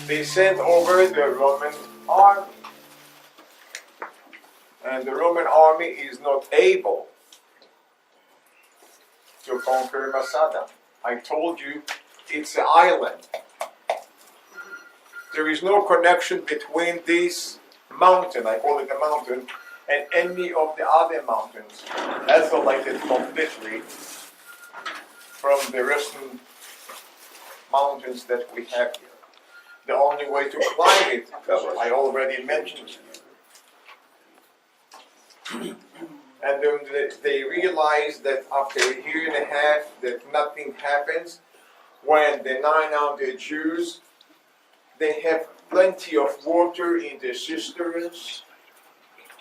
they sent over the Roman army. And the Roman army is not able to conquer Masada. I told you it's an island. There is no connection between this mountain, I call it a mountain, and any of the other mountains, isolated completely from the western mountains that we have here. The only way to climb it, I already mentioned to you. And then they realized that after a year and a half that nothing happens, when the 900 Jews, they have plenty of water in their cisterns,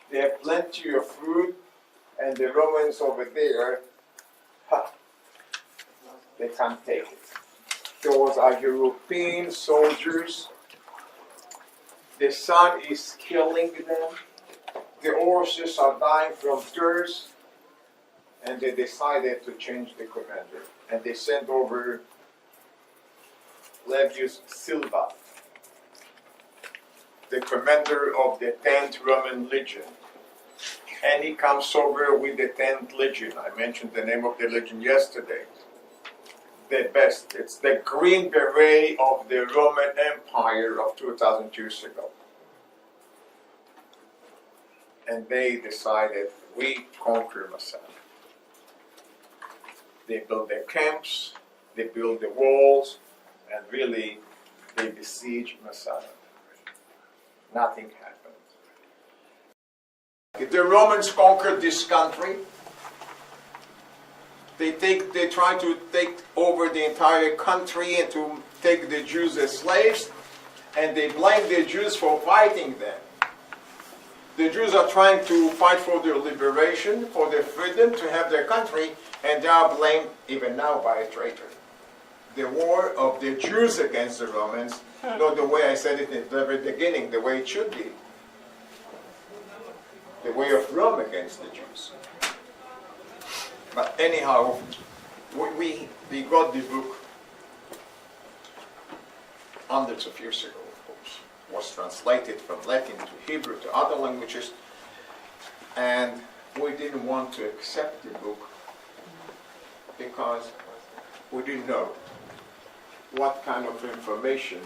they have plenty of food, and the Romans over there, they can't take it. Those are European soldiers. The sun is killing them. The horses are dying from thirst. And they decided to change the commander. And they sent over Levius Silva, the commander of the 10th Roman Legion. And he comes over with the 10th Legion. I mentioned the name of the legion yesterday. The best. It's the Green Beret of the Roman Empire of 2,000 years ago. And they decided, we conquer Masada. They build their camps, they build the walls, and really, they besiege Masada. Nothing happened. The Romans conquered this country. They try to take over the entire country and to take the Jews as slaves, and they blame the Jews for fighting them. The Jews are trying to fight for their liberation, for their freedom, to have their country, and they are blamed even now by a traitor. The war of the Jews against the Romans, not the way I said it at the very beginning, the way it should be. The way of Rome against the Jews. But anyhow, we got the book hundreds of years ago, of course. It was translated from Latin to Hebrew to other languages, and we didn't want to accept the book because we didn't know what kind of information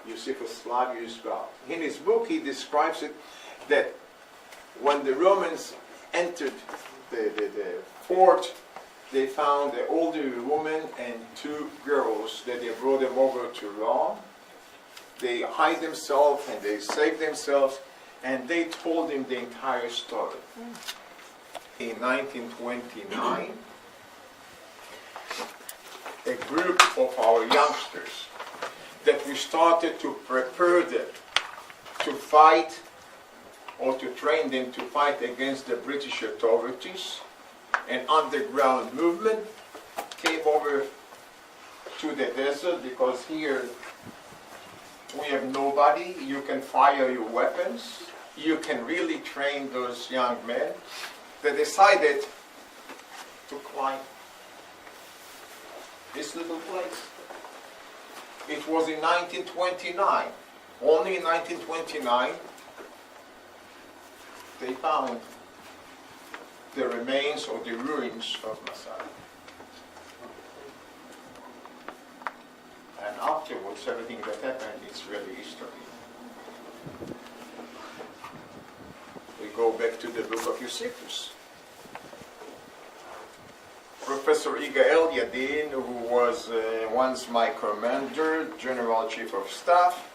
Josephus Flavius got. In his book, he describes it that when the Romans entered the fort, they found an older woman and two girls that they brought them over to Rome. They hide themselves and they save themselves, and they told him the entire story. In 1929, a group of our youngsters that we started to prepare them to fight or to train them to fight against the British authorities, an underground movement came over to the desert because here we have nobody. You can fire your weapons. You can really train those young men. They decided to climb this little place. It was in 1929. Only in 1929 they found the remains or the ruins of Masada. And afterwards, everything that happened, it's really history. We go back to the book of Josephus. Professor Igael Yadin, who was once my commander, General Chief of Staff,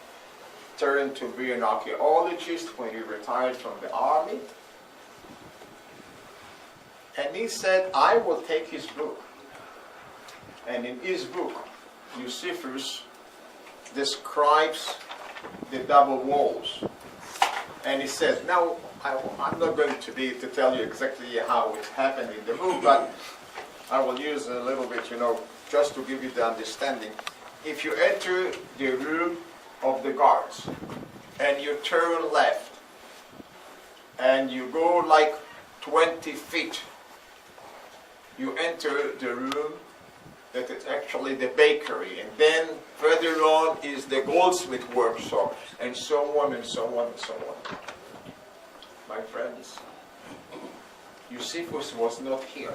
turned to be an archaeologist when he retired from the army. And he said, I will take his book. And in his book, Josephus describes the double walls. And he says, now, I'm not going to tell you exactly how it happened in the book, but I will use a little bit, just to give you the understanding. If you enter the room of the guards, and you turn left, and you go like 20 feet, you enter the room that it's actually the bakery. And then further on is the goldsmith workshop, and so on and so on and so on. My friends, Josephus was not here.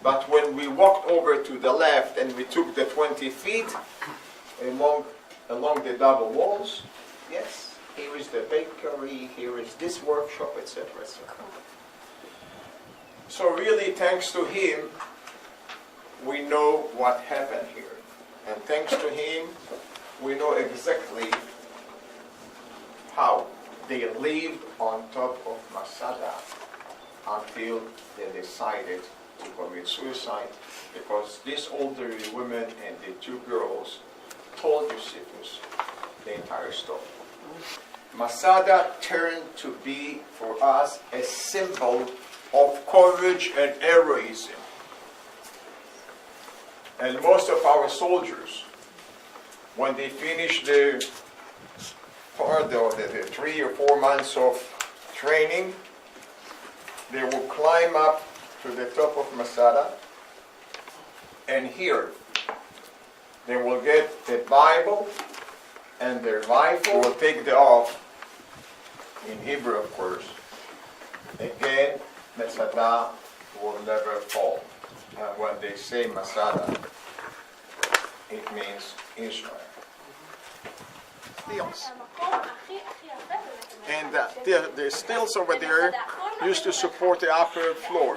But when we walked over to the left and we took the 20 feet along the double walls, yes, here is the bakery, here is this workshop, etc., etc. So really, thanks to him, we know what happened here. And thanks to him, we know exactly how they lived on top of Masada until they decided to commit suicide, because these older women and the two girls told Josephus the entire story. Masada turned to be for us a symbol of courage and heroism. And most of our soldiers, when they finish the 3 or 4 months of training, they will climb up to the top of Masada, and here they will get the Bible and their rifle, will take the oath, in Hebrew of course, again, Masada will never fall. And when they say Masada, it means Israel. Stills. And the stills over there used to support the upper floor.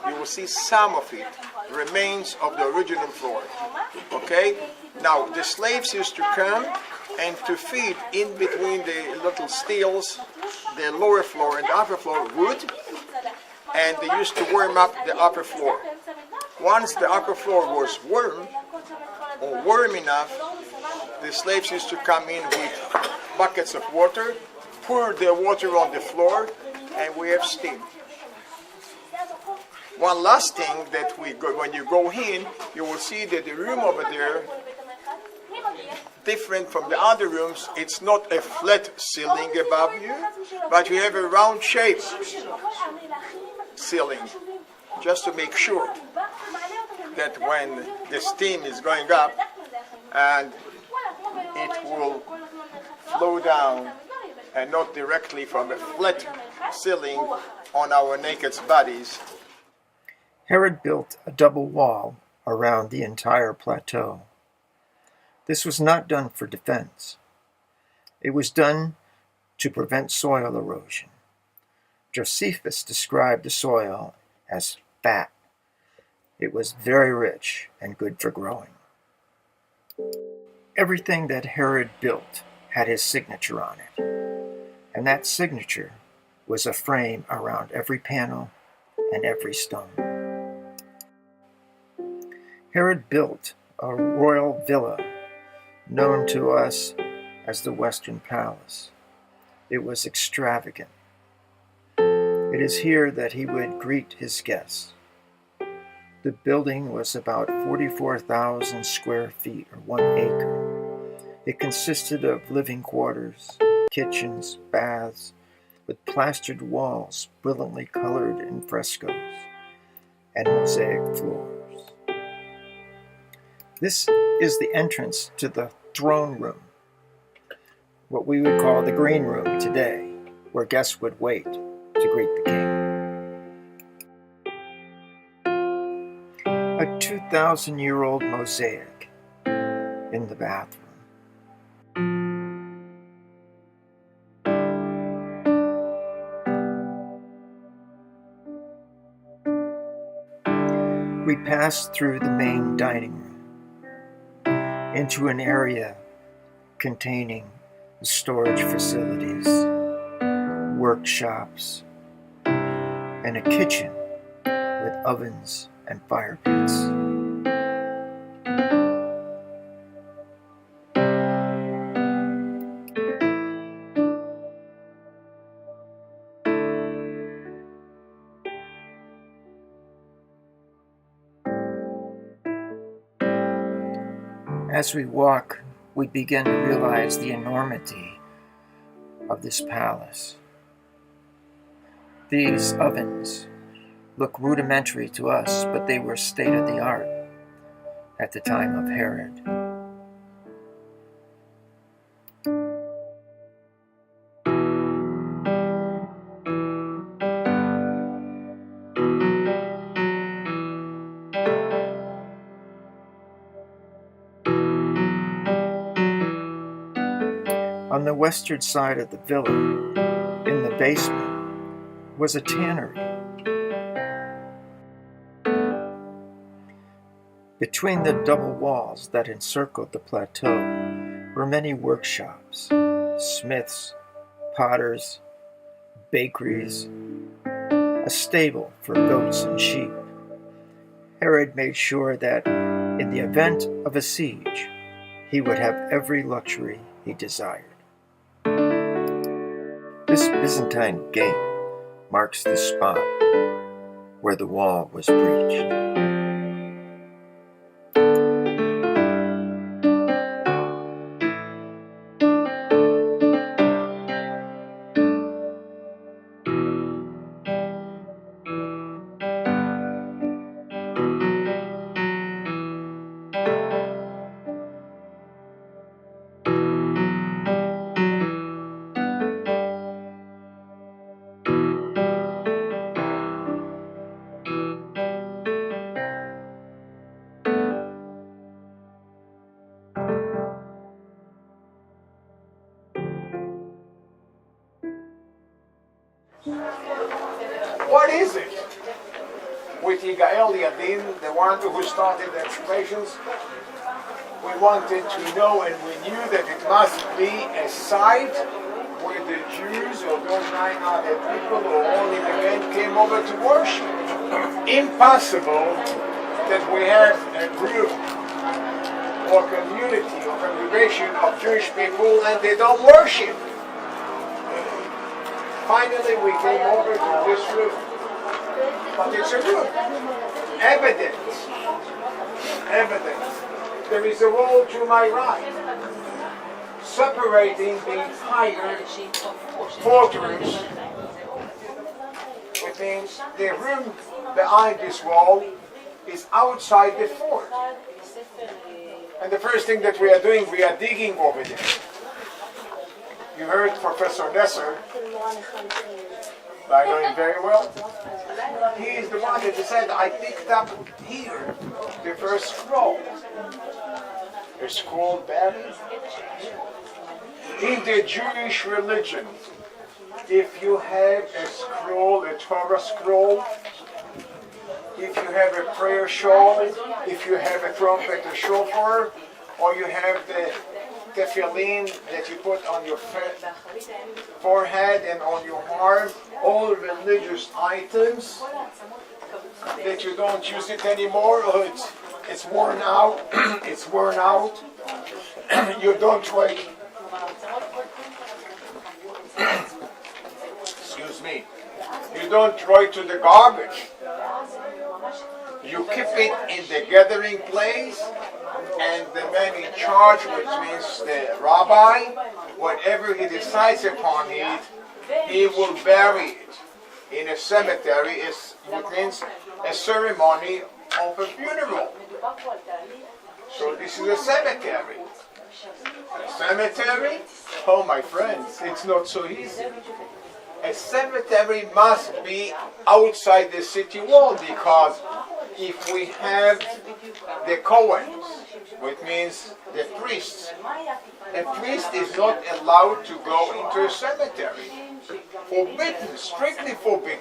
You will see some of it, remains of the original floor. Okay? Now, the slaves used to come and to feed in between the little stills, the lower floor and the upper floor, wood, and they used to warm up the upper floor. Once the upper floor was warm, or warm enough, the slaves used to come in with buckets of water, pour the water on the floor, and we have steam. One last thing that when you go in, you will see that the room over there, different from the other rooms, it's not a flat ceiling above you, but you have a round shape ceiling, just to make sure that when the steam is going up, and it will flow down and not directly from a flat ceiling on our naked bodies. Herod built a double wall around the entire plateau. This was not done for defense. It was done to prevent soil erosion. Josephus described the soil as fat. It was very rich and good for growing. Everything that Herod built had his signature on it, and that signature was a frame around every panel and every stone. Herod built a royal villa known to us as the Western Palace. It was extravagant. It is here that he would greet his guests. The building was about 44,000 square feet, or 1 acre. It consisted of living quarters, kitchens, baths, with plastered walls brilliantly colored in frescoes, and mosaic floors. This is the entrance to the throne room, what we would call the green room today, where guests would wait to greet the king. A 2,000-year-old mosaic in the bathroom. We passed through the main dining room into an area containing storage facilities, workshops, and a kitchen with ovens and fire pits. As we walk, we begin to realize the enormity of this palace. These ovens look rudimentary to us, but they were state-of-the-art. at the time of Herod. On the western side of the villa, in the basement, was a tannery. Between the double walls that encircled the plateau were many workshops, smiths, potters, bakeries, a stable for goats and sheep. Herod made sure that in the event of a siege, he would have every luxury he desired. This Byzantine gate marks the spot where the wall was breached. What is it? With Yigael Yadin, the one who started the excavations, we wanted to know, and we knew that it must be a site where the Jews or those 900 people or only the men came over to worship. Impossible that we have a group or community or congregation of Jewish people and they don't worship. Finally, we came over to this room, but it's a room. Evidence. There is a wall to my right, separating the entire fortress, which means the room behind this wall is outside the fort. And the first thing that we are doing, we are digging over there. You heard Professor Nesser, I know him very well. He is the one that said, I picked up here the first scroll. A scroll buried. In the Jewish religion, if you have a scroll, a Torah scroll, if you have a prayer shawl, if you have a trumpet, a shofar, or you have the tefillin that you put on your forehead and on your arm, all religious items that you don't use it anymore, or it's worn out, it's worn out, you don't try, excuse me, you don't throw it to the garbage. You keep it in the gathering place, and the man in charge, which means the rabbi, whenever he decides upon it, he will bury it in a cemetery, which means a ceremony of a funeral. So this is a cemetery. A cemetery? Oh my friends, it's not so easy. A cemetery must be outside the city wall, because if we have the Cohens, which means the priests, a priest is not allowed to go into a cemetery. Forbidden, strictly forbidden.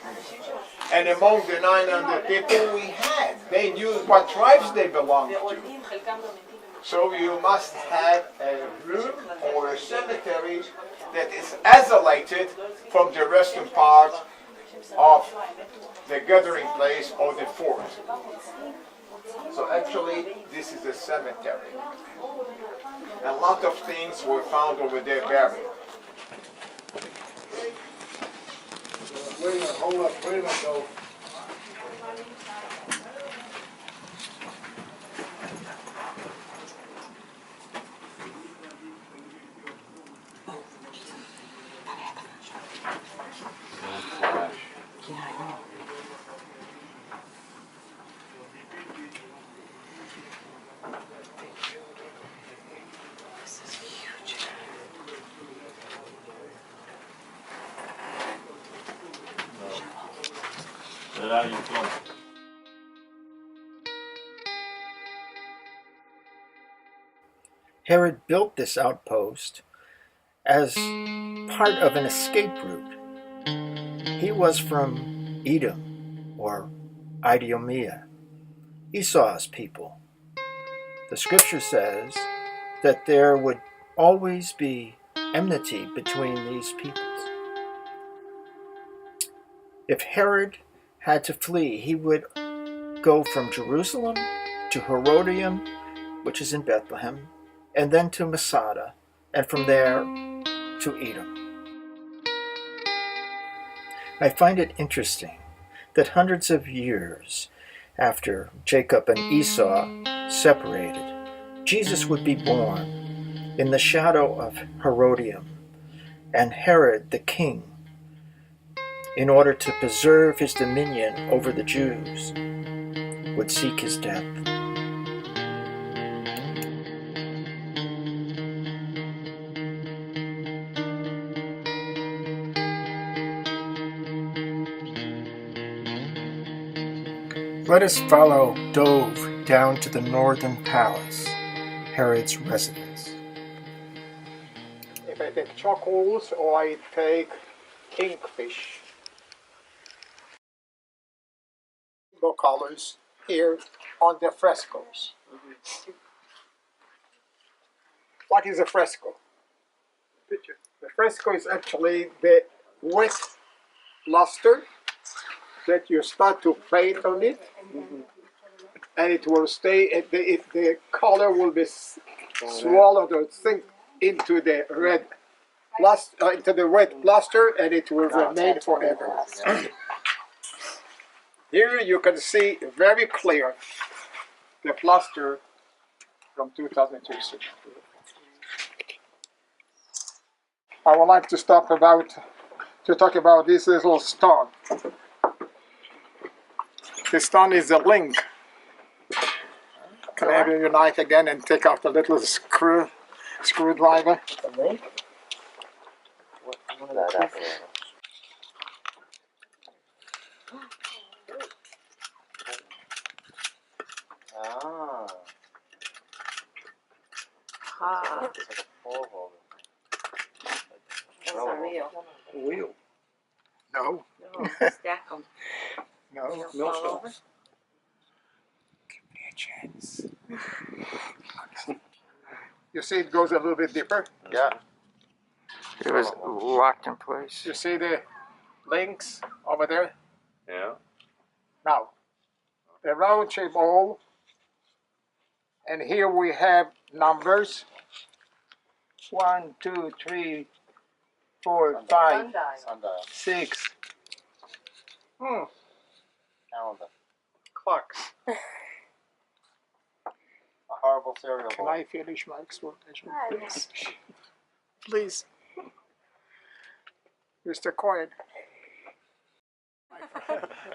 And among the 900 people we had, they knew what tribes they belonged to. So you must have a room or a cemetery that is isolated from the western part of the gathering place or the fort. So actually, this is a cemetery. A lot of things were found over there buried. Wait a minute, hold up, wait a minute though. Herod built this outpost as part of an escape route. He was from Edom, or Idumea, Esau's people. The scripture says that there would always be enmity between these peoples. If Herod had to flee, he would go from Jerusalem to Herodium, which is in Bethlehem, and then to Masada, and from there to Edom. I find it interesting that hundreds of years after Jacob and Esau separated, Jesus would be born in the shadow of Herodium, and Herod the king, in order to preserve his dominion over the Jews, would seek his death. Let us follow Dove down to the northern palace, Herod's residence. If I take charcoals or I take kingfish, rainbow colors here on the frescoes. What is a fresco? The fresco is actually the wet luster that you start to paint on it, and it will stay. The color will be swallowed or sink into the red into the wet plaster, and it will remain forever. Here you can see very clear the plaster from 2002. I would like to talk about this little stone. This stone is a link. Can I have your knife again and take out the little screwdriver? The link? What is that? Ah. Ah, It's like a four hole. that's a real. Wheel. No, No, stack them. no. Fall over. Give me a chance. You see it goes a little bit deeper? Yeah. It was locked in place. You see the links over there? Yeah. Now, the round shape hole, and here we have numbers 1, 2, 3, 4, 5, Sundial. 6. Calendar. Clocks. A horrible cereal Can bowl. I finish my explanation, please? Please. Mr. Cohen.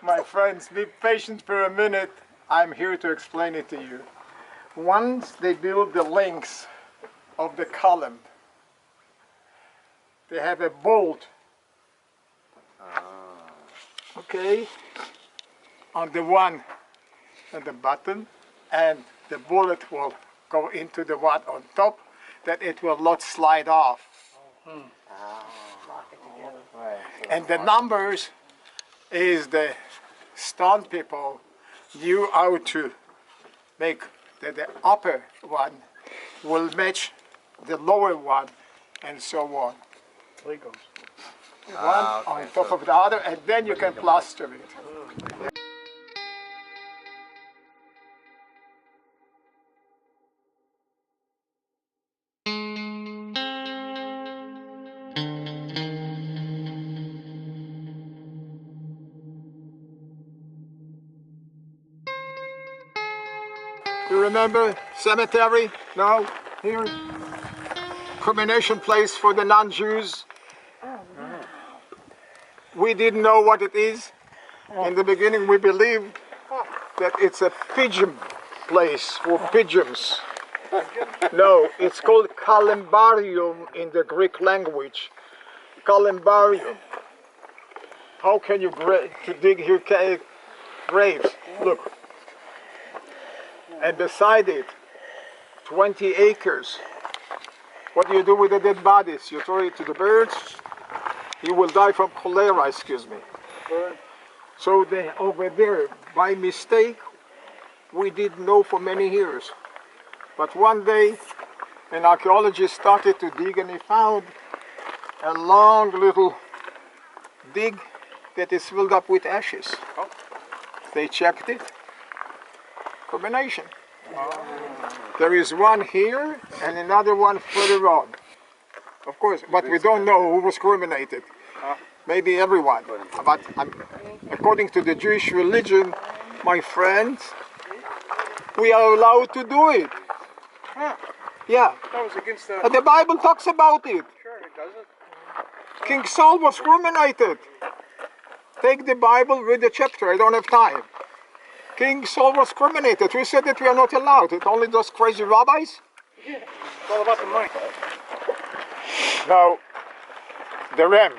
My friends, be patient for a minute. I'm here to explain it to you. Once they build the links of the column, they have a bolt, okay, on the one at the bottom, and the bullet will go into the one on top, that it will not slide off. Right. And the numbers is the stone people knew how to make that the upper one will match the lower one, and so on. There it goes. One on top of the other, and then you can plaster it. You remember cemetery? No? Here? Cremation place for the non-Jews. We didn't know what it is. In the beginning we believed that it's a pigeon place for pigeons. No, it's called columbarium in the Greek language. Columbarium. How can you dig here graves. Look. And beside it, 20 acres. What do you do with the dead bodies? You throw it to the birds? You will die from cholera, excuse me. So they, over there, by mistake, we didn't know for many years. But one day, an archaeologist started to dig and he found a long little dig that is filled up with ashes. They checked it. Combination. There is one here and another one further on. Of course, but we don't know who was cremated. Maybe everyone. But according to the Jewish religion, my friends, we are allowed to do it. Yeah. That was against the... And the Bible talks about it. Sure, it doesn't. King Saul was cremated. Take the Bible, read the chapter. I don't have time. King Saul was cremated. Who said that we are not allowed? It only those crazy rabbis? It's all about the money. Now, the ram.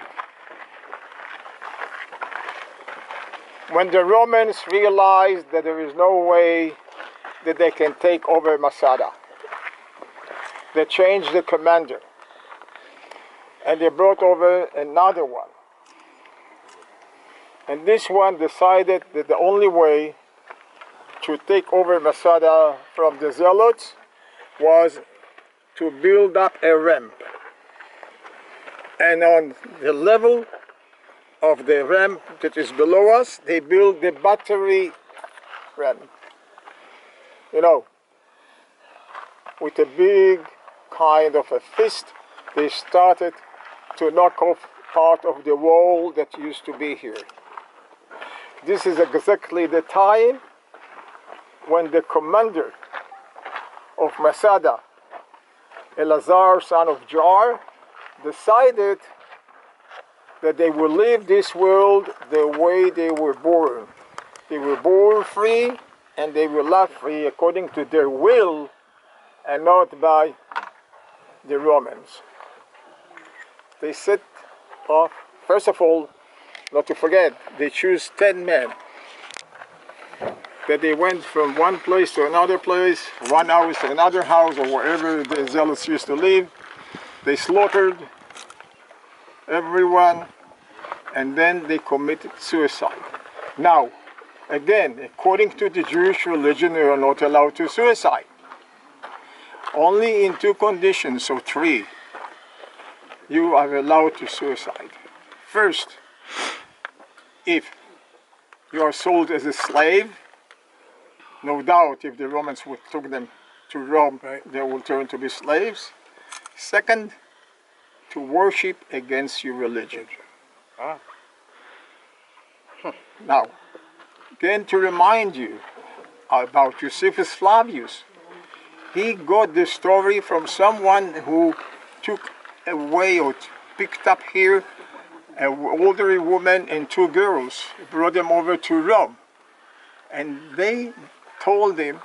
When the Romans realized that there is no way that they can take over Masada, they changed the commander. And they brought over another one. And this one decided that the only way to take over Masada from the Zealots was to build up a ramp. And on the level of the ramp that is below us, they built the battery ramp. You know, with a big kind of a fist, they started to knock off part of the wall that used to be here. This is exactly the time when the commander of Masada, Eleazar, son of Jar, decided that they will live this world the way they were born. They were born free and they will live free according to their will and not by the Romans. They set off, first of all, not to forget, they choose 10 men. That they went from one place to another place, one house to another house, or wherever the Zealots used to live. They slaughtered everyone, and then they committed suicide. Now, again, according to the Jewish religion, you are not allowed to suicide. Only in 2 conditions, or 3, you are allowed to suicide. First, if you are sold as a slave, no doubt if the Romans would took them to Rome, they will turn to be slaves. Second, to worship against your religion. Now, again to remind you about Josephus Flavius. He got the story from someone who took away or picked up here an elderly woman and 2 girls, brought them over to Rome. And they told him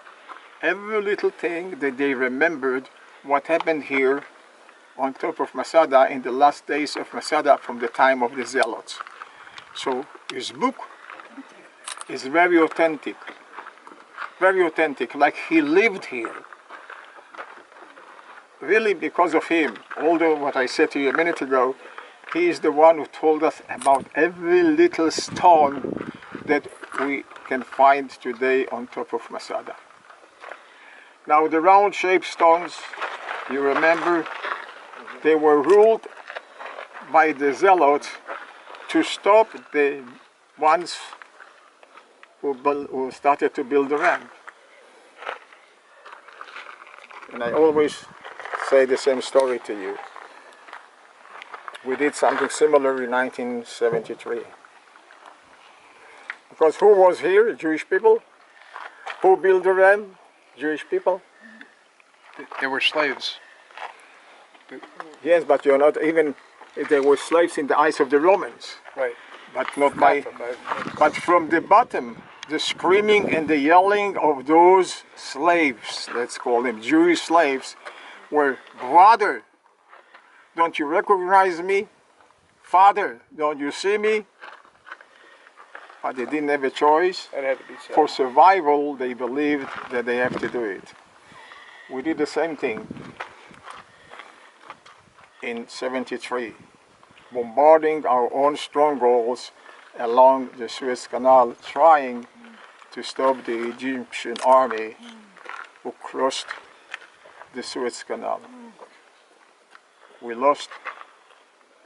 every little thing that they remembered what happened here on top of Masada in the last days of Masada from the time of the Zealots. So his book is very authentic, like he lived here. Really, because of him, although what I said to you a minute ago, he is the one who told us about every little stone that we can find today on top of Masada. Now the round-shaped stones, you remember, they were ruled by the Zealots to stop the ones who started to build the ramp. And I always say the same story to you. We did something similar in 1973. Because who was here? Jewish people. Who built the ramp? Jewish people. They were slaves. Yes, but you're not even, they were slaves in the eyes of the Romans. Right. But not by, but from the bottom, the screaming and the yelling of those slaves, let's call them Jewish slaves, were, brother, don't you recognize me? Father, don't you see me? but they didn't have a choice. That had to be said. For survival, they believed that they have to do it. We did the same thing in 73, bombarding our own strongholds along the Suez Canal, trying to stop the Egyptian army who crossed the Suez Canal. We lost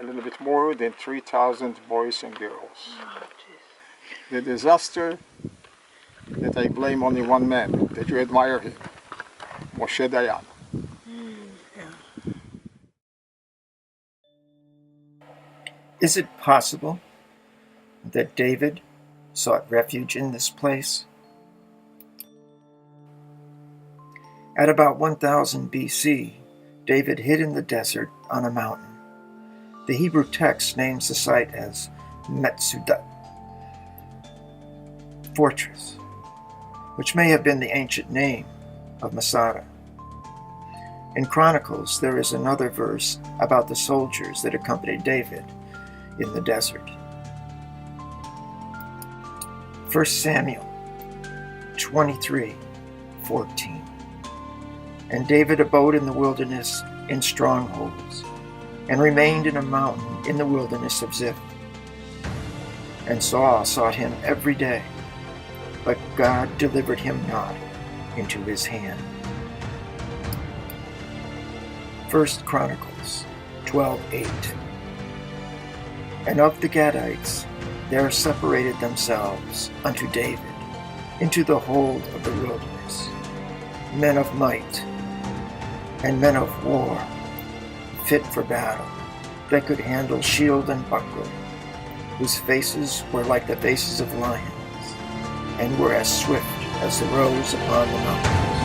a little bit more than 3,000 boys and girls. The disaster that I blame only one man, that you admire him, Moshe Dayan. Is it possible that David sought refuge in this place? At about 1000 BC, David hid in the desert on a mountain. The Hebrew text names the site as Metsudat, fortress, which may have been the ancient name of Masada. In Chronicles, there is another verse about the soldiers that accompanied David in the desert. 1 Samuel 23:14. And David abode in the wilderness in strongholds, and remained in a mountain in the wilderness of Ziph. And Saul sought him every day, but God delivered him not into his hand. 1 Chronicles 12:8. And of the Gadites there separated themselves unto David into the hold of the wilderness, men of might and men of war, fit for battle, that could handle shield and buckler, whose faces were like the faces of lions, and were as swift as the roes upon the mountains.